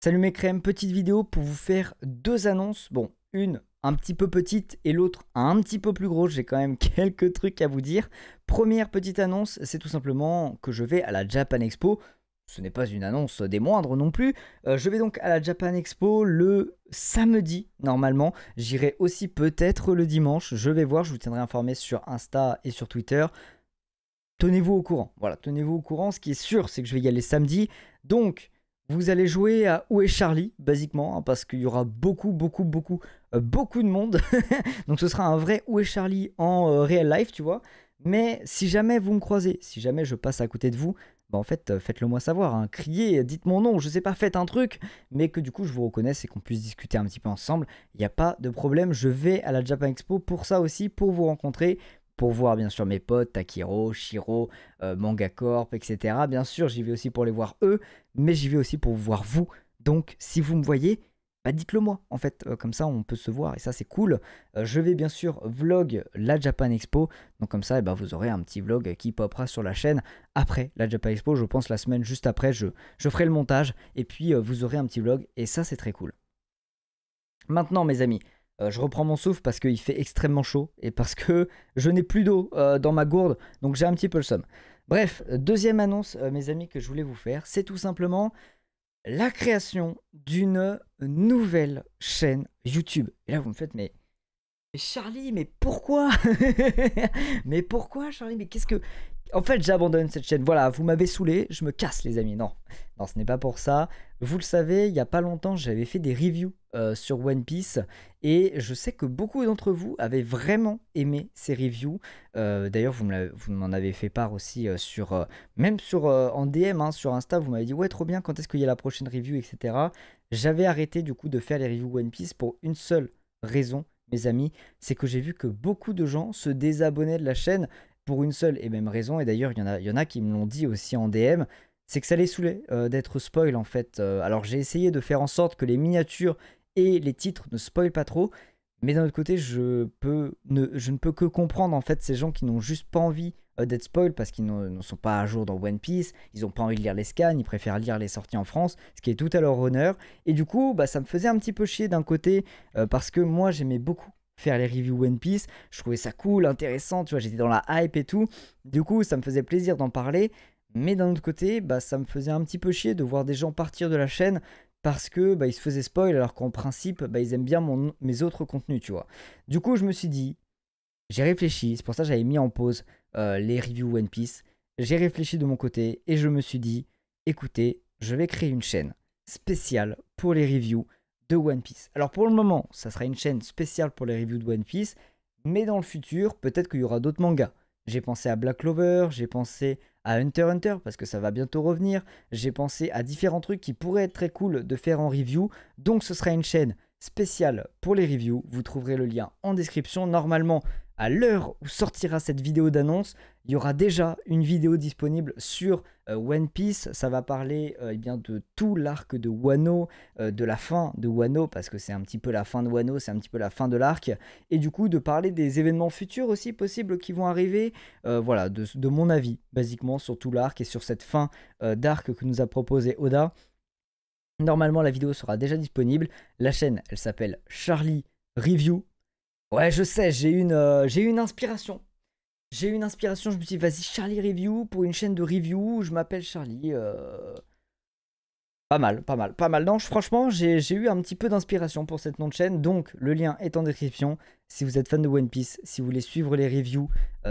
Salut mes crèmes, petite vidéo pour vous faire deux annonces. Bon, une un petit peu petite et l'autre un petit peu plus grosse. J'ai quand même quelques trucs à vous dire. Première petite annonce, c'est tout simplement que je vais à la Japan Expo. Ce n'est pas une annonce des moindres non plus. Je vais donc à la Japan Expo le samedi normalement. J'irai aussi peut-être le dimanche. Je vais voir, je vous tiendrai informé sur Insta et sur Twitter. Tenez-vous au courant. Voilà, tenez-vous au courant. Ce qui est sûr, c'est que je vais y aller samedi. Donc, vous allez jouer à Où est Charlie, basiquement, hein, parce qu'il y aura beaucoup de monde. Donc, ce sera un vrai Où est Charlie en real life, tu vois. Mais si jamais vous me croisez, si jamais je passe à côté de vous, bah en fait, faites-le moi savoir. Hein. Criez, dites mon nom, je sais pas, faites un truc, mais que du coup, je vous reconnaisse et qu'on puisse discuter un petit peu ensemble. Il n'y a pas de problème. Je vais à la Japan Expo pour ça aussi, pour vous rencontrer. Pour voir bien sûr mes potes, Takiro, Shiro, Manga Corp, etc. Bien sûr, j'y vais aussi pour les voir eux, mais j'y vais aussi pour vous voir vous. Donc, si vous me voyez, bah dites-le moi. En fait, comme ça, on peut se voir et ça, c'est cool. Je vais bien sûr vlog la Japan Expo. Donc, comme ça, vous aurez un petit vlog qui popera sur la chaîne après la Japan Expo. Je pense la semaine juste après, je ferai le montage et puis vous aurez un petit vlog et ça, c'est très cool. Maintenant, mes amis, je reprends mon souffle parce qu'il fait extrêmement chaud et parce que je n'ai plus d'eau dans ma gourde, donc j'ai un petit peu le seum. Bref, deuxième annonce, mes amis, que je voulais vous faire, c'est tout simplement la création d'une nouvelle chaîne YouTube. Et là, vous me faites, mais Charlie, mais pourquoi? Mais pourquoi, Charlie? Mais qu'est-ce que... En fait, j'abandonne cette chaîne. Voilà, vous m'avez saoulé, je me casse, les amis. Non, non, ce n'est pas pour ça. Vous le savez, il n'y a pas longtemps, j'avais fait des reviews sur One Piece. Et je sais que beaucoup d'entre vous avaient vraiment aimé ces reviews. D'ailleurs, vous m'en avez fait part aussi même sur, en DM, hein, sur Insta. Vous m'avez dit, ouais, trop bien, quand est-ce qu'il y a la prochaine review, etc. J'avais arrêté du coup de faire les reviews One Piece pour une seule raison, mes amis. C'est que j'ai vu que beaucoup de gens se désabonnaient de la chaîne pour une seule et même raison, et d'ailleurs il y en a qui me l'ont dit aussi en DM, c'est que ça les saoulait d'être spoil en fait. Alors j'ai essayé de faire en sorte que les miniatures et les titres ne spoilent pas trop, mais d'un autre côté je ne peux que comprendre en fait ces gens qui n'ont juste pas envie d'être spoil parce qu'ils ne sont pas à jour dans One Piece, ils n'ont pas envie de lire les scans, ils préfèrent lire les sorties en France, ce qui est tout à leur honneur, et du coup ça me faisait un petit peu chier d'un côté parce que moi j'aimais beaucoup faire les reviews One Piece, je trouvais ça cool, intéressant, tu vois, j'étais dans la hype et tout, du coup ça me faisait plaisir d'en parler, mais d'un autre côté, ça me faisait un petit peu chier de voir des gens partir de la chaîne parce que ils se faisaient spoil alors qu'en principe, ils aiment bien mes autres contenus, tu vois. Du coup, je me suis dit, j'ai réfléchi, c'est pour ça que j'avais mis en pause les reviews One Piece, j'ai réfléchi de mon côté et je me suis dit, écoutez, je vais créer une chaîne spéciale pour les reviews de One Piece. Alors pour le moment, ça sera une chaîne spéciale pour les reviews de One Piece, mais dans le futur, peut-être qu'il y aura d'autres mangas. J'ai pensé à Black Clover, j'ai pensé à Hunter x Hunter parce que ça va bientôt revenir, j'ai pensé à différents trucs qui pourraient être très cool de faire en review, donc ce sera une chaîne spéciale pour les reviews, vous trouverez le lien en description. Normalement, à l'heure où sortira cette vidéo d'annonce, il y aura déjà une vidéo disponible sur One Piece. Ça va parler de tout l'arc de Wano, de la fin de Wano, parce que c'est un petit peu la fin de Wano, c'est un petit peu la fin de l'arc, et du coup de parler des événements futurs aussi possibles qui vont arriver, voilà, de mon avis, basiquement, sur tout l'arc et sur cette fin d'arc que nous a proposé Oda. Normalement, la vidéo sera déjà disponible. La chaîne, elle s'appelle Charlie Review. Ouais, je sais, j'ai eu une inspiration. J'ai eu une inspiration, je me suis dit, vas-y, Charlie Review, pour une chaîne de review, je m'appelle Charlie. Pas mal, pas mal, pas mal. Non, franchement, j'ai eu un petit peu d'inspiration pour cette nom de chaîne, donc le lien est en description. Si vous êtes fan de One Piece, si vous voulez suivre les reviews,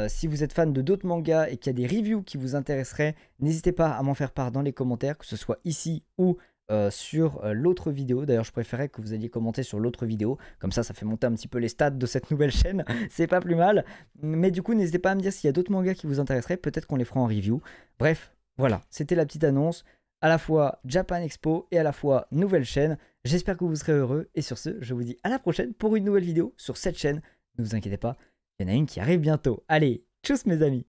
si vous êtes fan de d'autres mangas et qu'il y a des reviews qui vous intéresseraient, n'hésitez pas à m'en faire part dans les commentaires, que ce soit ici ou sur l'autre vidéo. D'ailleurs, je préférais que vous alliez commenter sur l'autre vidéo, comme ça fait monter un petit peu les stats de cette nouvelle chaîne, c'est pas plus mal. Mais du coup, n'hésitez pas à me dire s'il y a d'autres mangas qui vous intéresseraient, peut-être qu'on les fera en review. Bref, voilà, c'était la petite annonce, à la fois Japan Expo et à la fois nouvelle chaîne. J'espère que vous serez heureux, et sur ce, je vous dis à la prochaine pour une nouvelle vidéo sur cette chaîne. Ne vous inquiétez pas, il y en a une qui arrive bientôt. Allez, tchuss mes amis!